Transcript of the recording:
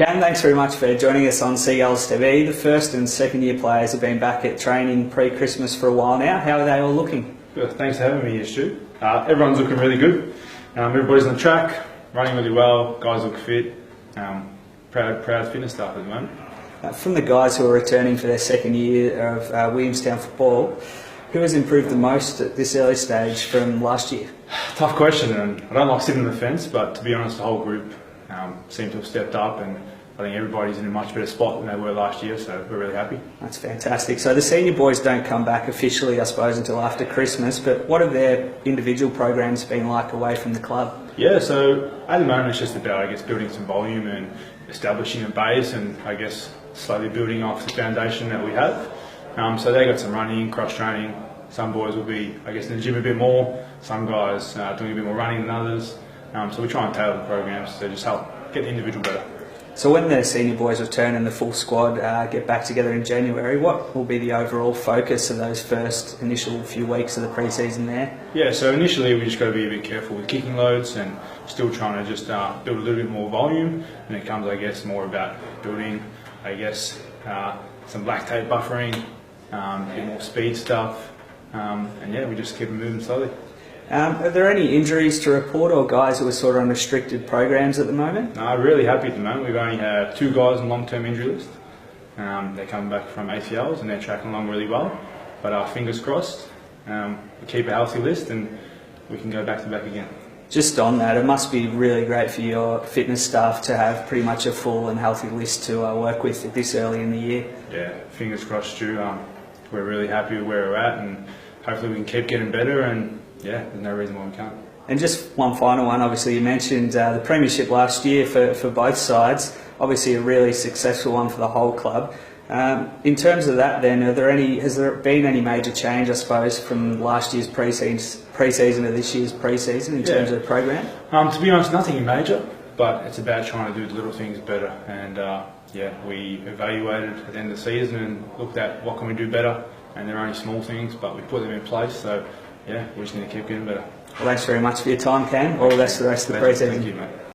Cam, thanks very much for joining us on Seagulls TV. The first and second year players have been back at training pre-Christmas for a while now. How are they all looking? Good. Thanks for having me here, Stu. Everyone's looking really good. Everybody's on the track, running really well, guys look fit. Proud fitness staff at the moment. From the guys who are returning for their second year of Williamstown football, who has improved the most at this early stage from last year? Tough question, and I don't like sitting on the fence, but to be honest, the whole group seem to have stepped up, and I think everybody's in a much better spot than they were last year, so we're really happy. That's fantastic. So the senior boys don't come back officially, I suppose, until after Christmas, but what have their individual programs been like away from the club? Yeah, so at the moment it's just about, building some volume and establishing a base, and slowly building off the foundation that we have. So they got some running, cross training. Some boys will be, in the gym a bit more. Some guys doing a bit more running than others. So we try and tailor the programs to just help get the individual better. So when the senior boys return and the full squad get back together in January, what will be the overall focus of those first initial few weeks of the pre-season there? Yeah, so initially we just got to be a bit careful with kicking loads and still trying to just build a little bit more volume. And it comes, more about building, some black tape buffering, a bit more speed stuff. We just keep it moving slowly. Are there any injuries to report or guys who are sort of on restricted programs at the moment? No, really happy at the moment. We've only had 2 guys on long-term injury list. They're coming back from ACLs and they're tracking along really well. But fingers crossed, we keep a healthy list and we can go back to back again. Just on that, it must be really great for your fitness staff to have pretty much a full and healthy list to work with this early in the year. Yeah, fingers crossed, Stu. We're really happy with where we're at, and hopefully we can keep getting better, and there's no reason why we can't. And just one final one, obviously you mentioned the premiership last year for both sides, obviously a really successful one for the whole club. In terms of that then, has there been any major change, I suppose, from last year's pre-season to this year's pre-season in terms of the program? To be honest, nothing major, but it's about trying to do the little things better. And we evaluated at the end of the season and looked at what can we do better, and they're only small things, but we put them in place. So we just need to keep getting better. Well, thanks very much for your time, Cam. All the best for the rest of the pre-season. Thank you, mate.